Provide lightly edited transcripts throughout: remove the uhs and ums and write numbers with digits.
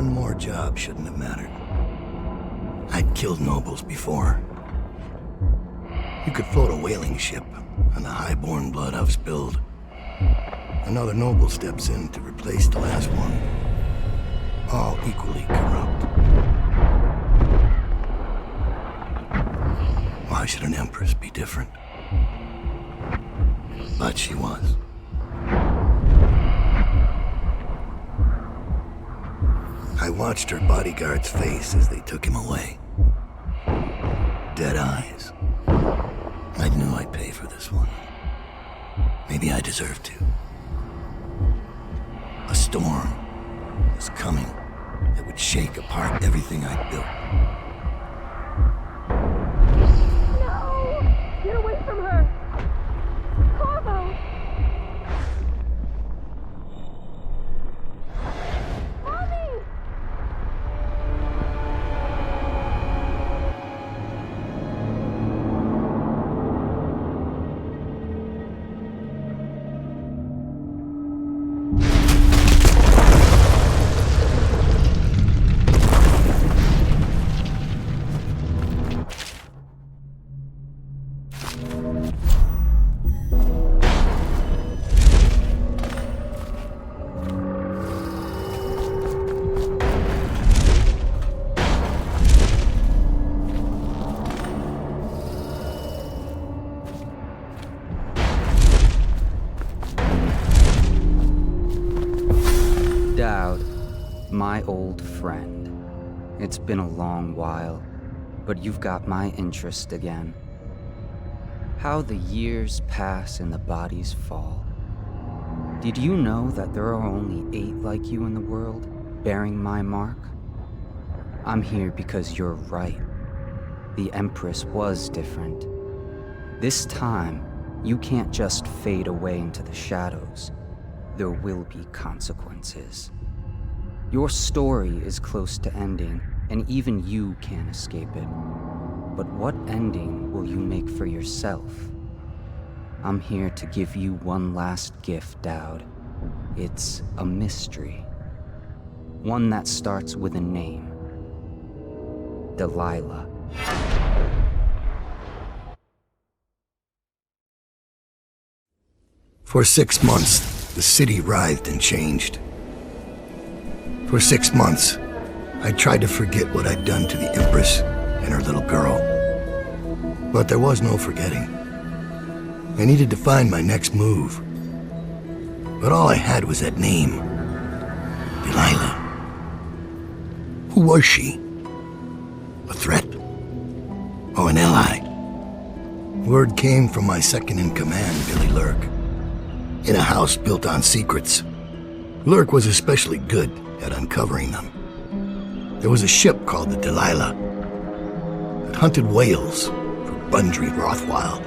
One more job shouldn't have mattered. I'd killed nobles before. You could float a whaling ship, and the high-born blood I've spilled. Another noble steps in to replace the last one. All equally corrupt. Why should an empress be different? But she was. I watched her bodyguard's face as they took him away. Dead eyes. I knew I'd pay for this one. Maybe I deserved to. A storm was coming that would shake apart everything I'd built. No! Get away from her! Corvo! Mommy! My old friend. It's been a long while, but you've got my interest again. How the years pass and the bodies fall. Did you know that there are only 8 like you in the world, bearing my mark? I'm here because you're right. The Empress was different. This time, you can't just fade away into the shadows. There will be consequences. Your story is close to ending, and even you can't escape it. But what ending will you make for yourself? I'm here to give you one last gift, Dowd. It's a mystery. One that starts with a name. Delilah. For 6 months, the city writhed and changed. For 6 months, I tried to forget what I'd done to the Empress and her little girl. But there was no forgetting. I needed to find my next move. But all I had was that name. Delilah. Who was she? A threat? Or an ally? Word came from my second-in-command, Billy Lurk. In a house built on secrets, Lurk was especially good at uncovering them. There was a ship called the Delilah that hunted whales for Bundry Rothwild,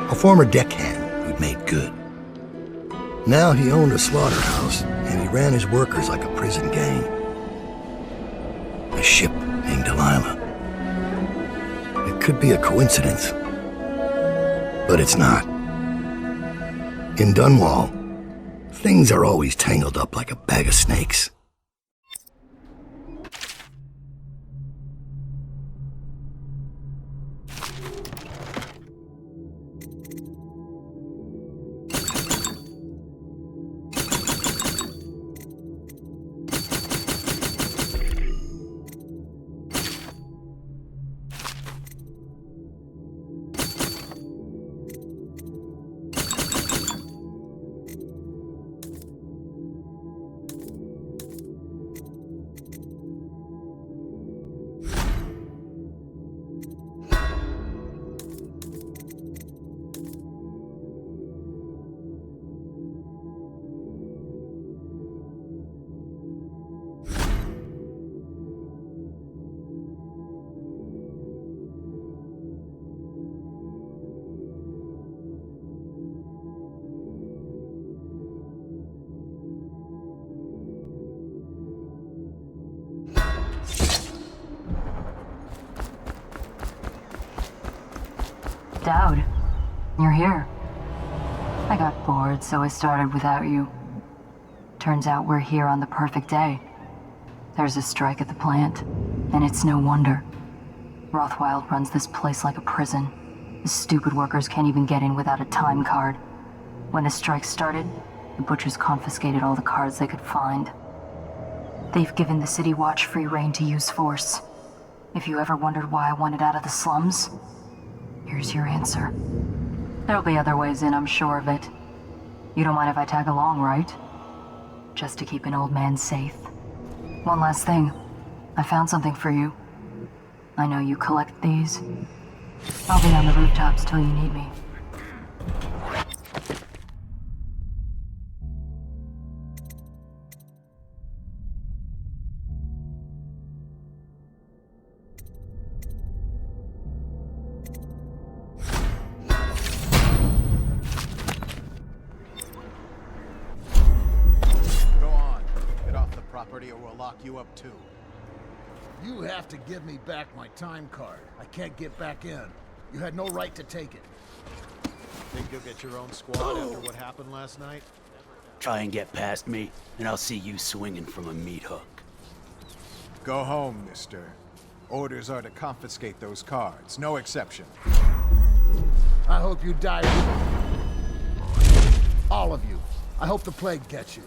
a former deckhand who'd made good. Now he owned a slaughterhouse, and he ran his workers like a prison gang. A ship named Delilah. It could be a coincidence, but it's not. In DUNWALL, things are always tangled up like a bag of snakes. Dowd, you're here. I got bored, so I started without you. Turns out we're here on the perfect day. There's a strike at the plant, and it's no wonder. Rothwild runs this place like a prison. The stupid workers can't even get in without a time card. When the strike started, the butchers confiscated all the cards they could find. They've given the City Watch free rein to use force. If you ever wondered why I wanted out of the slums, here's your answer. There'll be other ways in, I'm sure of it. You don't mind if I tag along, right? Just to keep an old man safe. One last thing. I found something for you. I know you collect these. I'll be on the rooftops till you need me. Or we'll lock you up too. You have to give me back my time card. I can't get back in. You had no right to take it. Think you'll get your own squad after what happened last night? Try and get past me, and I'll see you swinging from a meat hook. Go home, mister. Orders are to confiscate those cards, no exception. I hope you die. All of you. I hope the plague gets you.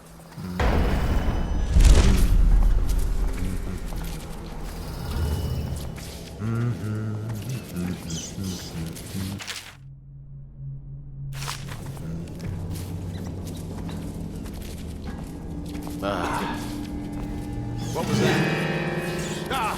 What was that? Ah!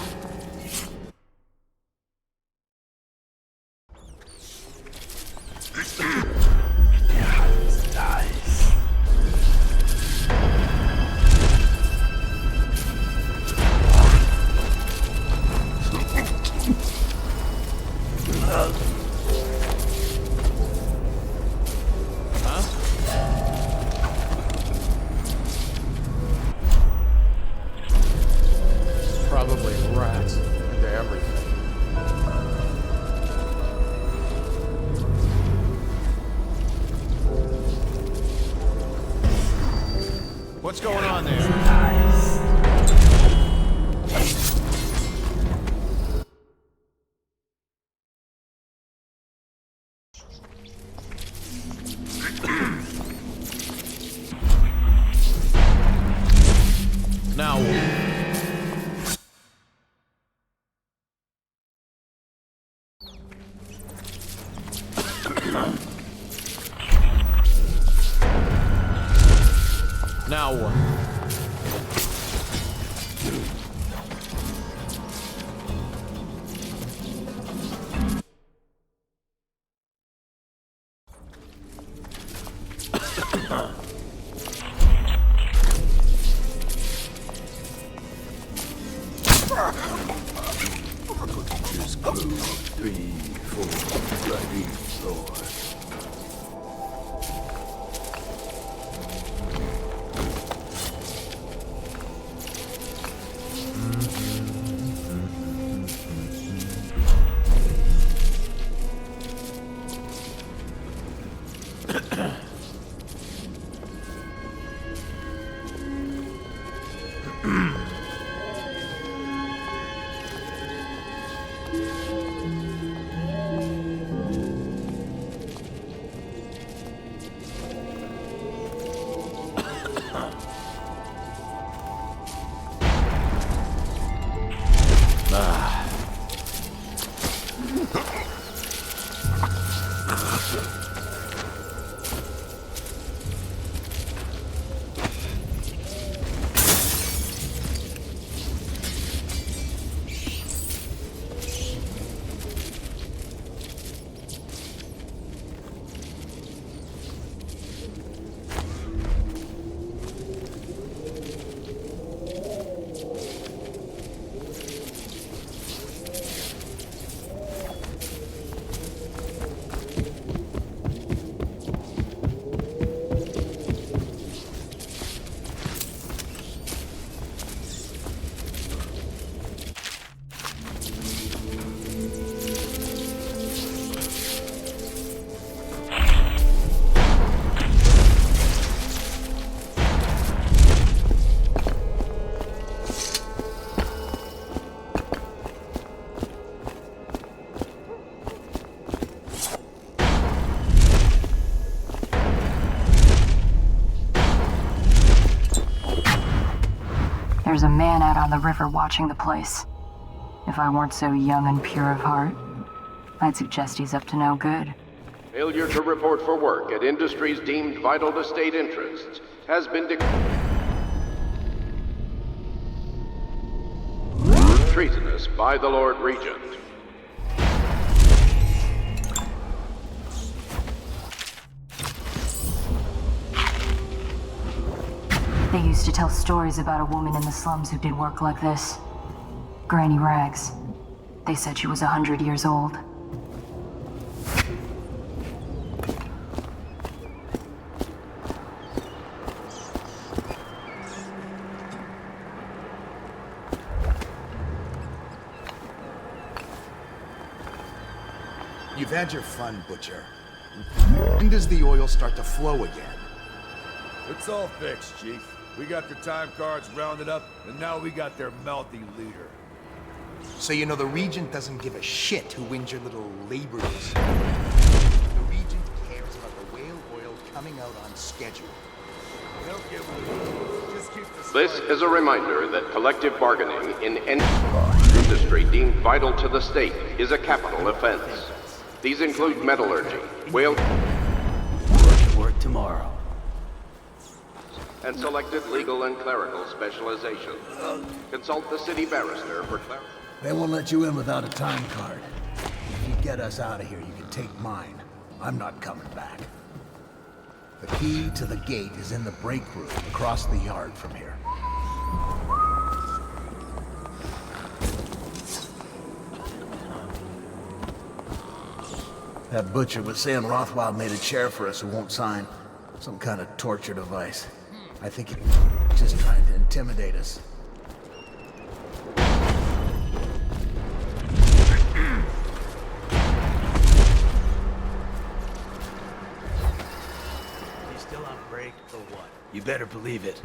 Probably rats into everything. What's going on there? Now what? Now what? Just go 3, 4, ready, Lord. There's a man out on the river watching the place. If I weren't so young and pure of heart, I'd suggest he's up to no good. Failure to report for work at industries deemed vital to state interests has been treasonous by the Lord Regent. They used to tell stories about a woman in the slums who did work like this. Granny Rags. They said she was 100 years old. You've had your fun, Butcher. When does the oil start to flow again? It's all fixed, Chief. We got the time cards rounded up, and now we got their mouthy leader. So you know the Regent doesn't give a shit who wins your little labor dispute. The Regent cares about the whale oil coming out on schedule. They'll get what just keep the This is a reminder that collective bargaining in any industry deemed vital to the state is a capital offense. These include metallurgy, whale... Work tomorrow. and selected legal and clerical specializations. Consult the city barrister for clarity. They won't let you in without a time card. If you get us out of here, you can take mine. I'm not coming back. The key to the gate is in the break room across the yard from here. That butcher was saying Rothwell made a chair for us who won't sign. Some kind of torture device. I think he's just trying to intimidate us. You still on break or what? You better believe it.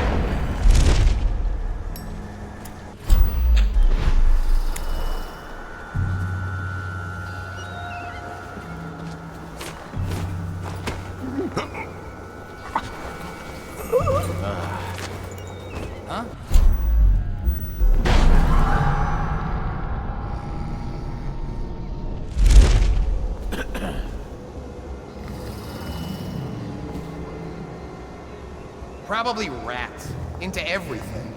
Probably rats. Into everything.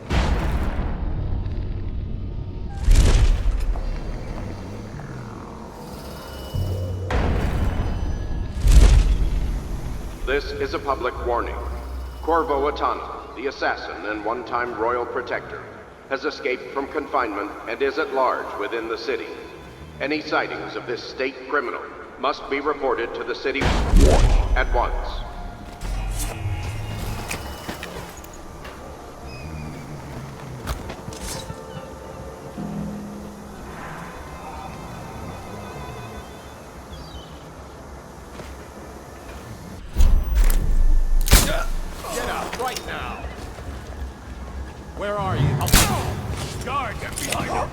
This is a public warning. Corvo Atano, the assassin and one-time royal protector, has escaped from confinement and is at large within the city. Any sightings of this state criminal must be reported to the city at once. Get out right now! Where are you? Guard, get behind him!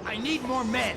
I need more men.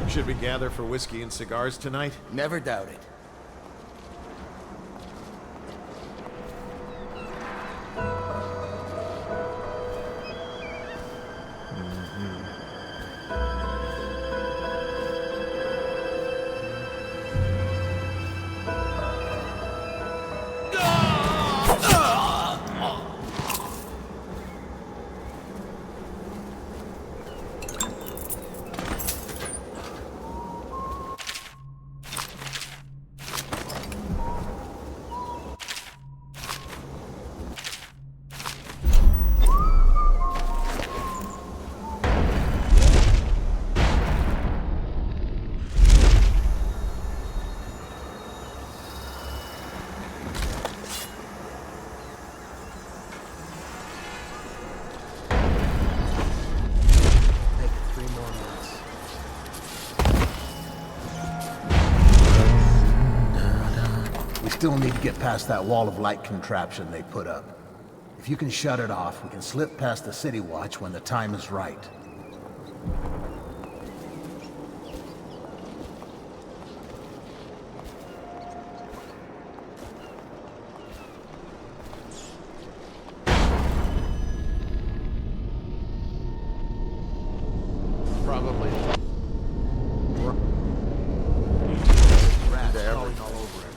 Should we gather for whiskey and cigars tonight? Never doubt it. still need to get past that wall of light contraption they put up. If you can shut it off, we can slip past the City Watch when the time is right. Probably. Rats crawling all over it.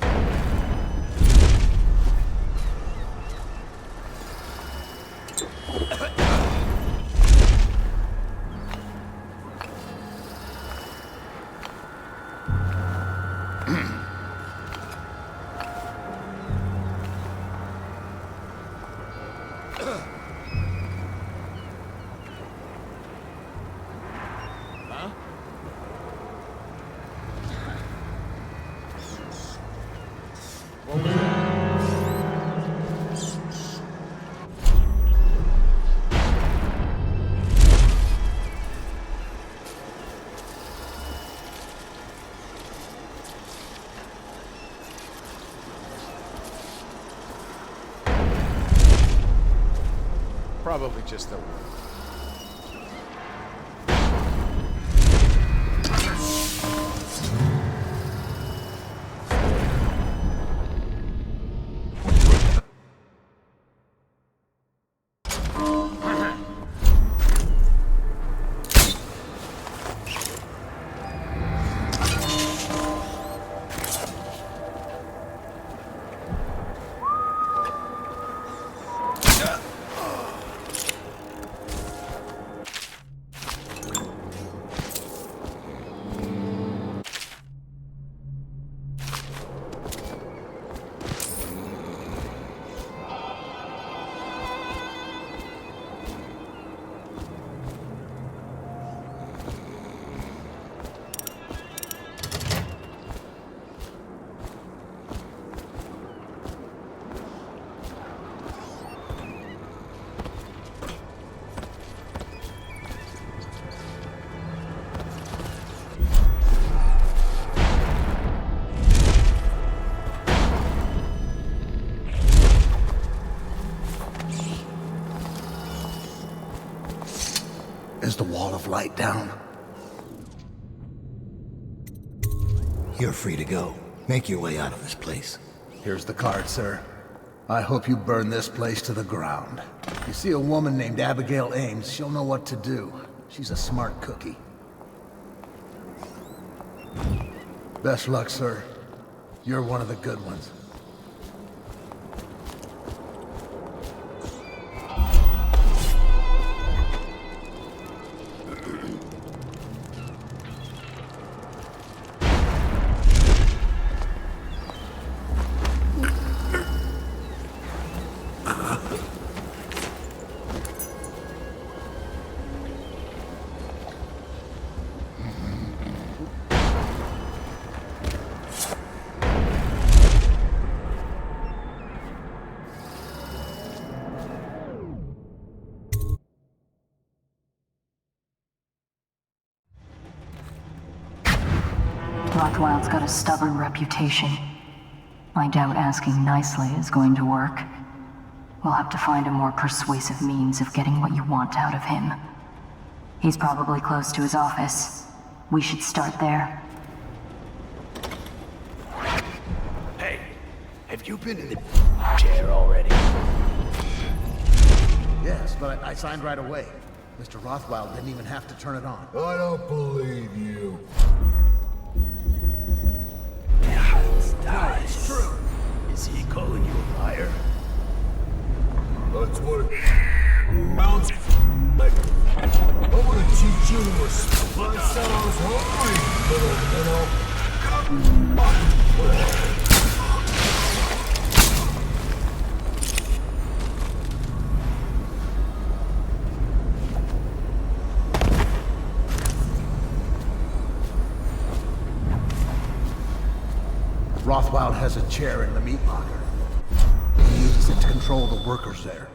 Probably just the... Is the wall of light down? You're free to go. Make your way out of this place. Here's the card, sir. I hope you burn this place to the ground. You see a woman named Abigail Ames, she'll know what to do. She's a smart cookie. Best luck, sir. You're one of the good ones. Rothwild's got a stubborn reputation. I doubt asking nicely is going to work. We'll have to find a more persuasive means of getting what you want out of him. He's probably close to his office. We should start there. Hey, have you been in the chair already? Yes, but I signed right away. Mr. Rothwild didn't even have to turn it on. I don't believe you. It's true. Is he calling you a liar? That's what it sounds like. I'm gonna teach you to respect. That sounds hungry, little minnow. Rothwild has a chair in the meat locker. He uses it to control the workers there.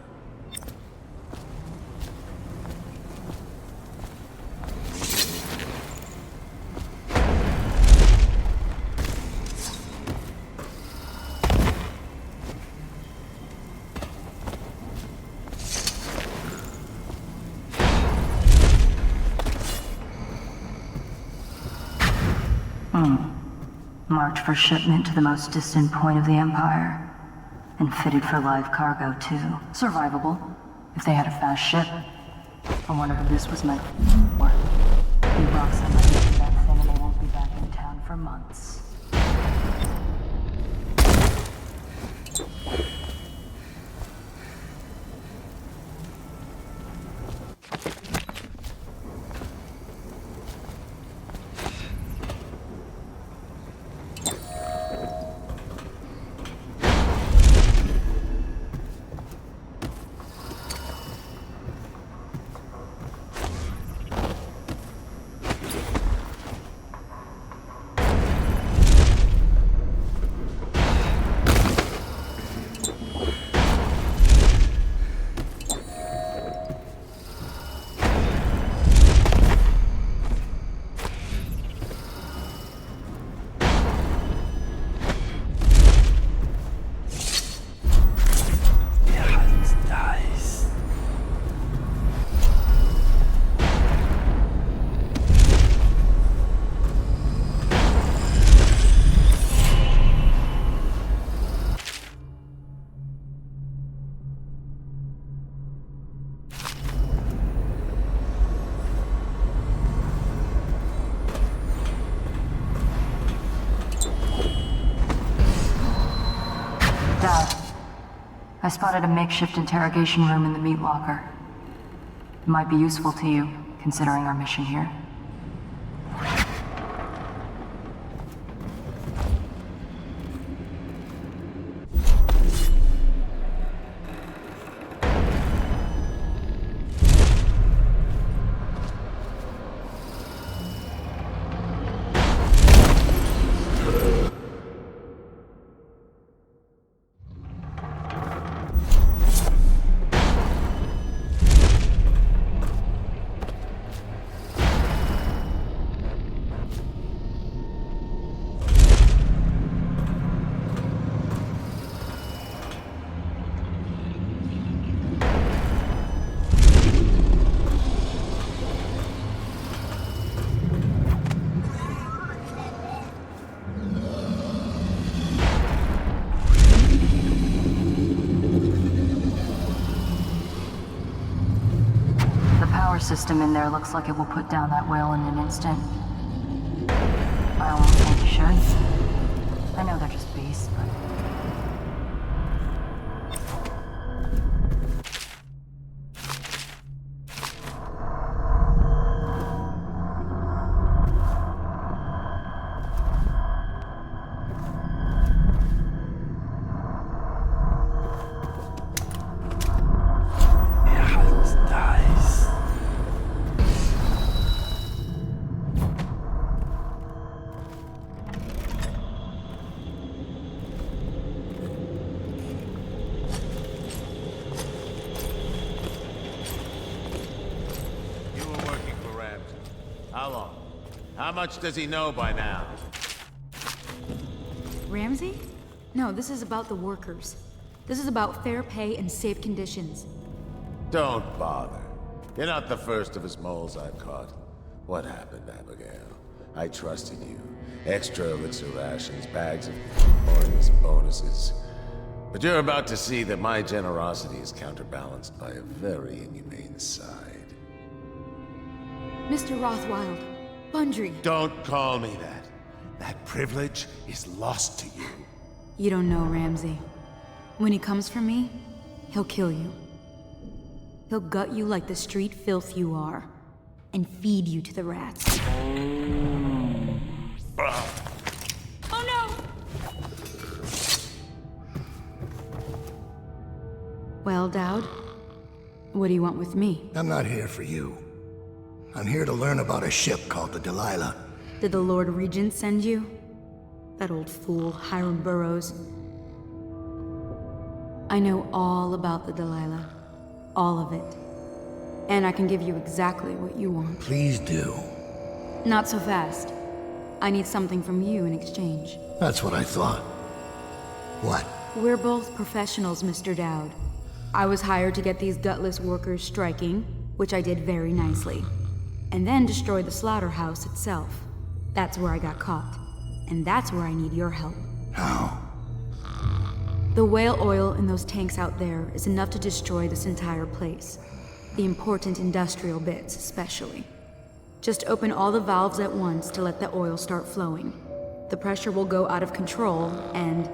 marked for shipment to the most distant point of the Empire. And fitted for live cargo, too. Survivable, if they had a fast ship. I wonder who this was meant for. You rock somebody into that thing and they won't be back in town for months. I spotted a makeshift interrogation room in the meat locker. It might be useful to you, considering our mission here. System in there looks like it will put down that whale in an instant. I almost think you should. I know they're just beasts, but... How much does he know by now? Ramsey? No, this is about the workers. This is about fair pay and safe conditions. Don't bother. You're not the first of his moles I've caught. What happened, Abigail? I trusted you. Extra elixir rations, bags of pointless bonuses. But you're about to see that my generosity is counterbalanced by a very inhumane side. Mr. Rothwild. Bundry. Don't call me that. That privilege is lost to you. You don't know Ramsey. When he comes for me, he'll kill you. He'll gut you like the street filth you are, and feed you to the rats. Oh no! Well, Dowd, what do you want with me? I'm not here for you. I'm here to learn about a ship called the Delilah. Did the Lord Regent send you? That old fool, Hiram Burrows. I know all about the Delilah. All of it. And I can give you exactly what you want. Please do. Not so fast. I need something from you in exchange. That's what I thought. What? We're both professionals, Mr. Dowd. I was hired to get these gutless workers striking, which I did very nicely. And then destroy the slaughterhouse itself. That's where I got caught. And that's where I need your help. How? The whale oil in those tanks out there is enough to destroy this entire place. The important industrial bits, especially. Just open all the valves at once to let the oil start flowing. The pressure will go out of control, and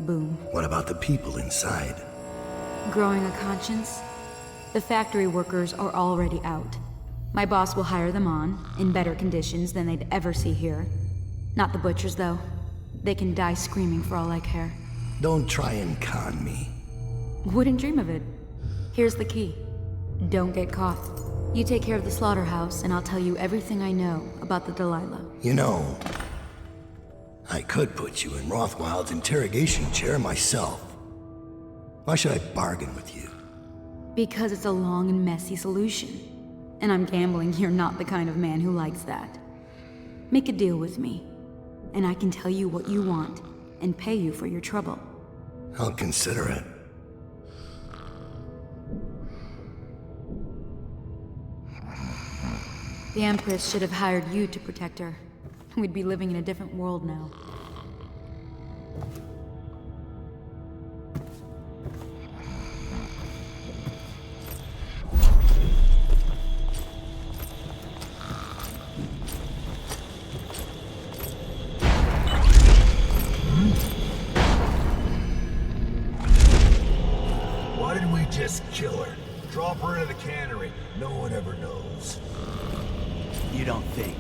boom. What about the people inside? Growing a conscience? The factory workers are already out. My boss will hire them on, in better conditions than they'd ever see here. Not the butchers, though. They can die screaming for all I care. Don't try and con me. Wouldn't dream of it. Here's the key. Don't get caught. You take care of the slaughterhouse, and I'll tell you everything I know about the Delilah. You know, I could put you in Rothwild's interrogation chair myself. Why should I bargain with you? Because it's a long and messy solution. And I'm gambling you're not the kind of man who likes that. Make a deal with me, and I can tell you what you want, and pay you for your trouble. I'll consider it. The Empress should have hired you to protect her. We'd be living in a different world now. Why didn't we just kill her? Drop her into the cannery. No one ever knows. You don't think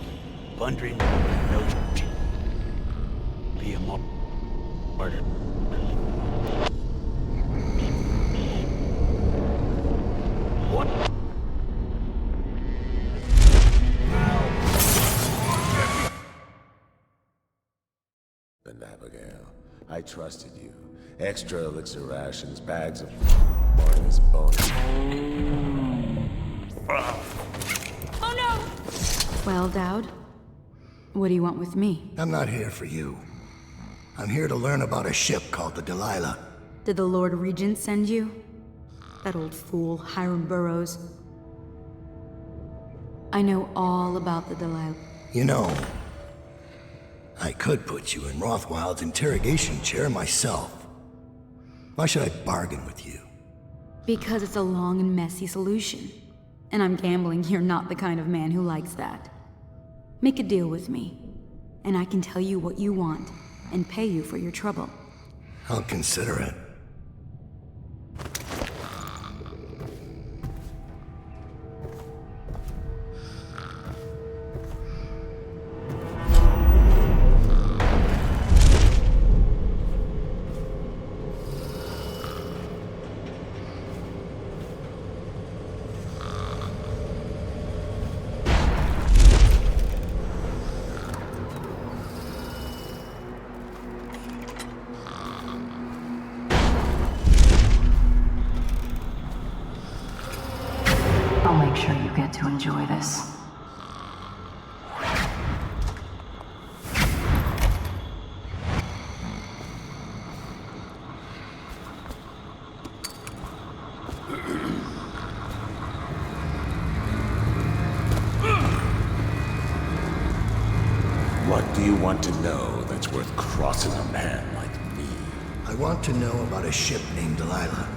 plundering no be a martyr? What? And Abigail, I trusted you. Extra elixir rations, bags of bonus. Oh no! Well, Dowd, what do you want with me? I'm not here for you. I'm here to learn about a ship called the Delilah. Did the Lord Regent send you? That old fool, Hiram Burrows. I know all about the Delilah. You know, I could put you in Rothwild's interrogation chair myself. Why should I bargain with you? Because it's a long and messy solution. And I'm gambling you're not the kind of man who likes that. Make a deal with me, and I can tell you what you want, and pay you for your trouble. I'll consider it. I'll make sure you get to enjoy this. What do you want to know that's worth crossing a man like me? I want to know about a ship named Delilah.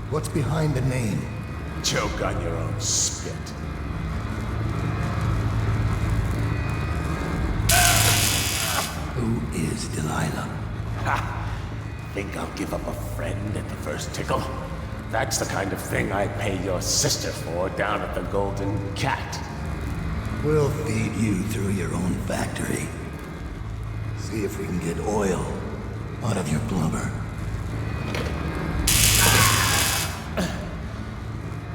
What's behind the name? Choke on your own spit. Who is Delilah? Ha! Think I'll give up a friend at the first tickle? That's the kind of thing I pay your sister for down at the Golden Cat. We'll feed you through your own factory. See if we can get oil out of your blubber.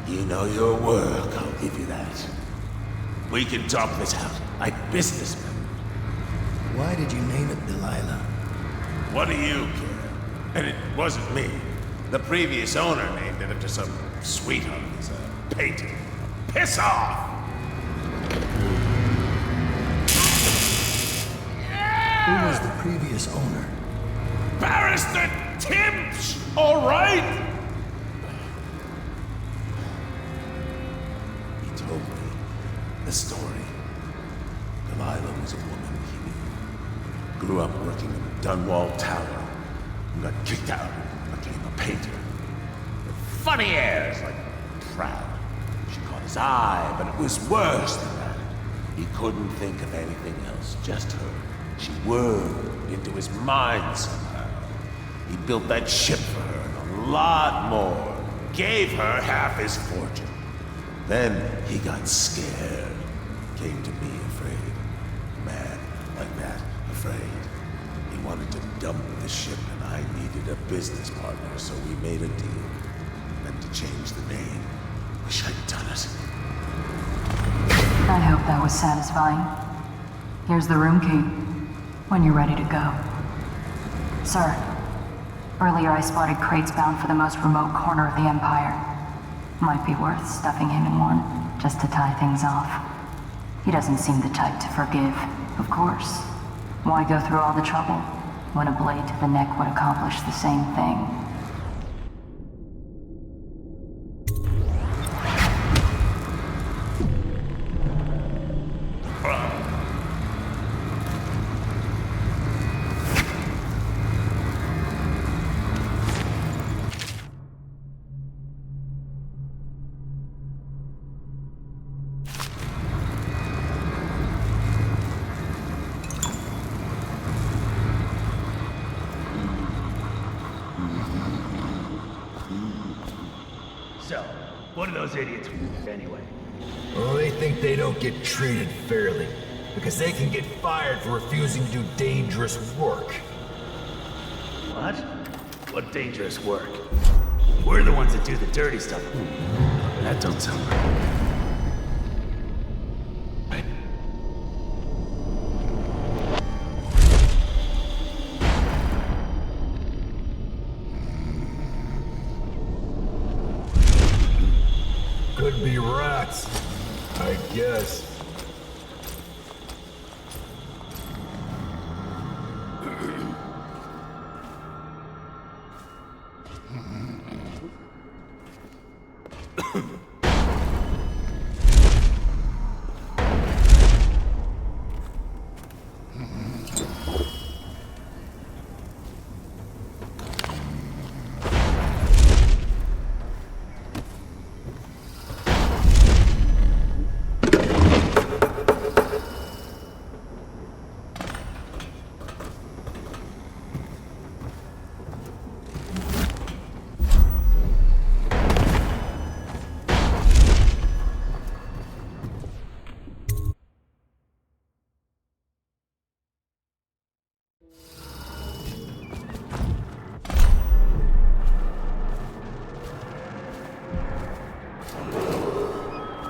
You know your work, I'll give you that. We can talk this out, like businessmen. Why did you name it Delilah? What do you care? And it wasn't me. The previous owner named it after some sweetheart as a painting. Piss off! Who was the previous owner? Barrister Timch, all right? He told me the story. Delilah was a woman he knew. Grew up working in the DUNWALL Tower. And got kicked out and became a painter. With funny airs, like proud. She caught his eye, but it was worse than that. He couldn't think of anything else, just her. She whirled into his mind somehow. He built that ship for her and a lot more. Gave her half his fortune. Then he got scared. Came to me afraid. Mad like that, afraid. He wanted to dump the ship and I needed a business partner, so we made a deal. Meant to change the name. Wish I'd done it. I hope that was satisfying. Here's the room key, when you're ready to go. Sir, earlier I spotted crates bound for the most remote corner of the Empire. Might be worth stuffing him in one, just to tie things off. He doesn't seem the type to forgive, of course. Why go through all the trouble, when a blade to the neck would accomplish the same thing? So, what are those idiots anyway? Well, they think they don't get treated fairly, because they can get fired for refusing to do dangerous work. What? What dangerous work? We're the ones that do the dirty stuff. That don't sound right. Could be rats, I guess.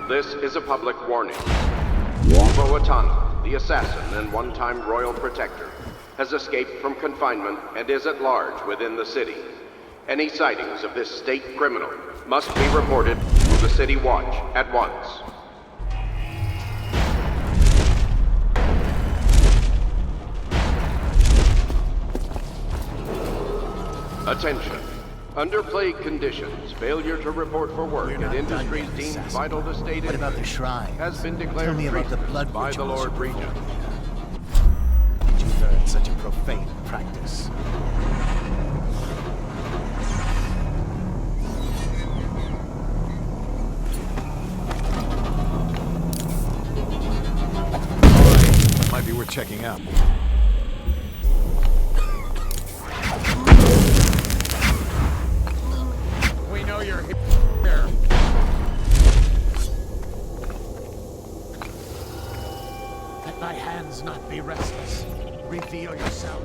This is a public warning. Corvo, the assassin and one-time royal protector, has escaped from confinement and is at large within the city. Any sightings of this state criminal must be reported to the City Watch at once. Attention. Under plague conditions, failure to report for work at industries deemed vital to state What about the shrine? has been declared Tell me about the blood by the rituals Lord you Regent. Did you learn such a profane practice? Might be worth checking out. We know you're here. Let thy hands not be restless. Reveal yourself.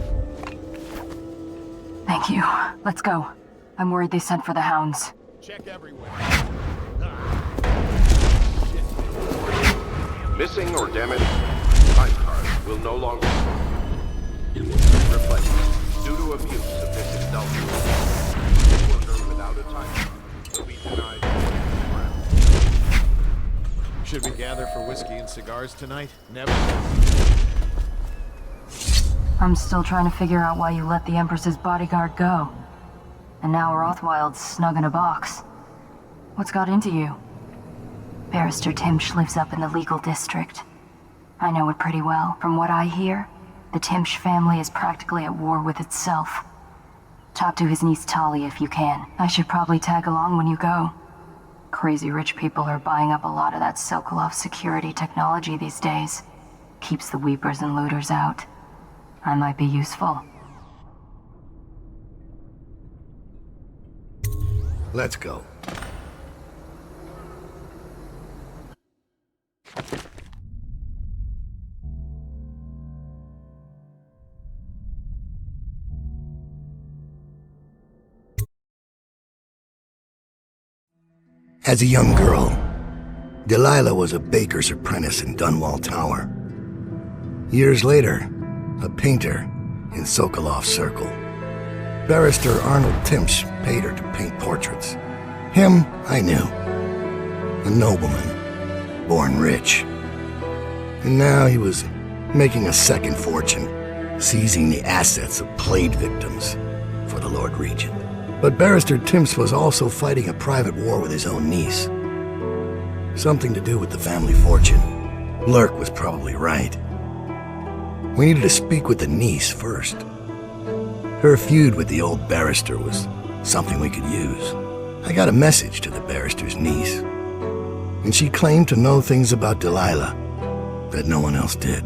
Thank you. Let's go. I'm worried they sent for the hounds. Check everywhere. Missing or damaged time cards will no longer be replaced due to abuse of this indulgence. A worker without a time card will be denied. Should we gather for whiskey and cigars tonight? Never. I'm still trying to figure out why you let the Empress's bodyguard go. And now Rothwild's snug in a box. What's got into you? Barrister Timsh lives up in the legal district. I know it pretty well. From what I hear, The Timsh family is practically at war with itself. Talk to his niece Talia if you can. I should probably tag along when you go. Crazy rich people are buying up a lot of that Sokolov security technology these days. Keeps the weepers and looters out. I might be useful. Let's go. As a young girl, Delilah was a baker's apprentice in DUNWALL Tower. Years later, a painter in Sokolov's circle. Barrister Arnold Timsh paid her to paint portraits. Him, I knew. A nobleman, born rich. And now he was making a second fortune, seizing the assets of plague victims for the Lord Regent. But Barrister Timsh was also fighting a private war with his own niece. Something to do with the family fortune. Lurk was probably right. We needed to speak with the niece first. Her feud with the old barrister was something we could use. I got a message to the barrister's niece, and she claimed to know things about Delilah that no one else did.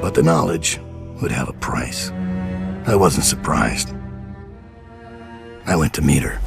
But the knowledge would have a price. I wasn't surprised. I went to meet her.